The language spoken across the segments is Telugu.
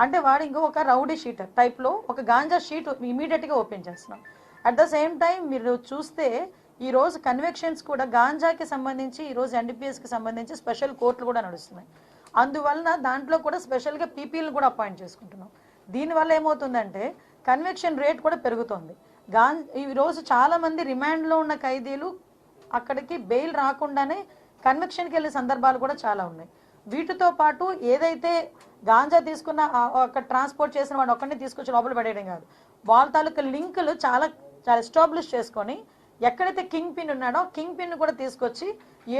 అంటే వాడు ఇంకొక రౌడీ షీటర్ టైప్లో ఒక గాంజా షీట్ ఇమీడియట్గా ఓపెన్ చేస్తున్నాం. అట్ ద సేమ్ టైం మీరు చూస్తే ఈరోజు కన్వెక్షన్స్ కూడా గాంజాకి సంబంధించి ఈరోజు ఎన్డీపీఎస్కి సంబంధించి స్పెషల్ కోర్టులు కూడా నడుస్తున్నాయి. అందువలన దాంట్లో కూడా స్పెషల్గా పీపీలను కూడా అపాయింట్ చేసుకుంటున్నాం. దీనివల్ల ఏమవుతుందంటే కన్వెక్షన్ రేట్ కూడా పెరుగుతుంది. ఈరోజు చాలామంది రిమాండ్లో ఉన్న ఖైదీలు అక్కడికి బెయిల్ రాకుండానే కన్వెక్షన్కి వెళ్ళే సందర్భాలు కూడా చాలా ఉన్నాయి. వీటితో పాటు ఏదైతే గాంజా తీసుకున్న అక్కడ ట్రాన్స్పోర్ట్ చేసిన వాడు ఒక్కడిని తీసుకొచ్చి లోపల పడేయడం కాదు, వాళ్ళ తాలూకా లింకులు చాలా చాలా ఎస్టాబ్లిష్ చేసుకొని ఎక్కడైతే కింగ్ పిన్ ఉన్నాడో కింగ్ పిన్ కూడా తీసుకొచ్చి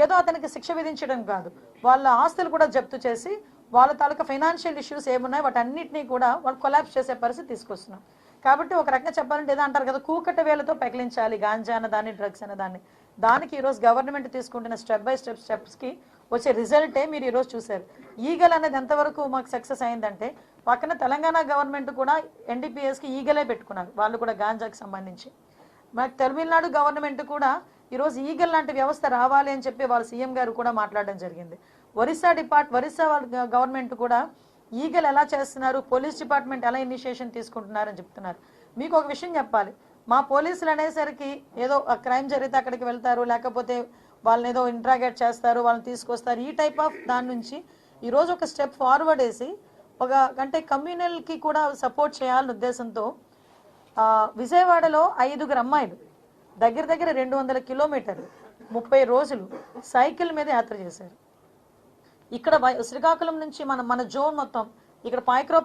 ఏదో అతనికి శిక్ష విధించడం కాదు, వాళ్ళ ఆస్తులు కూడా జప్తు చేసి వాళ్ళ తాలూకా ఫైనాన్షియల్ ఇష్యూస్ ఏమున్నాయి వాటన్నిటినీ కూడా వాళ్ళు కొలాప్స్ చేసే పరిస్థితి తీసుకొస్తున్నాం. కాబట్టి ఒక రకంగా చెప్పాలంటే ఏదో అంటారు కదా, కూకట వేలతో పెకిలించాలి గాంజా అన్న దాన్ని, డ్రగ్స్ అన్న దాన్ని. దానికి ఈరోజు గవర్నమెంట్ తీసుకుంటున్న స్టెప్ బై స్టెప్స్కి వచ్చే రిజల్టే మీరు ఈరోజు చూశారు. ఈగల్ అనేది ఎంతవరకు మాకు సక్సెస్ అయిందంటే పక్కన తెలంగాణ గవర్నమెంట్ కూడా ఎన్డీపీఎస్కి ఈగలే పెట్టుకున్నారు, వాళ్ళు కూడా గాంజాకి సంబంధించి. మనకు తమిళనాడు గవర్నమెంట్ కూడా ఈరోజు ఈగల్ లాంటి వ్యవస్థ రావాలి అని చెప్పి వాళ్ళ సీఎం గారు కూడా మాట్లాడడం జరిగింది. ఒరిస్సా గవర్నమెంట్ కూడా ఈగల్ ఎలా చేస్తున్నారు, పోలీస్ డిపార్ట్మెంట్ ఎలా ఇనిషియేషన్ తీసుకుంటున్నారని చెప్తున్నారు. మీకు ఒక విషయం చెప్పాలి, మా పోలీసులు అనేసరికి ఏదో క్రైమ్ జరిగితే అక్కడికి వెళ్తారు, లేకపోతే వాళ్ళని ఏదో ఇంట్రాగేట్ చేస్తారు, వాళ్ళని తీసుకొస్తారు, ఈ టైప్ ఆఫ్ దాని నుంచి ఈరోజు ఒక స్టెప్ ఫార్వర్డ్ వేసి ఒక అంటే కమ్యూనల్కి కూడా సపోర్ట్ చేయాలనే ఉద్దేశంతో విజయవాడలో 5 అమ్మాయిలు దగ్గర 200 కిలోమీటర్లు 30 రోజులు సైకిల్ మీద యాత్ర చేశారు. ఇక్కడ శ్రీకాకుళం నుంచి మన జోన్ మొత్తం ఇక్కడ పాయక్రో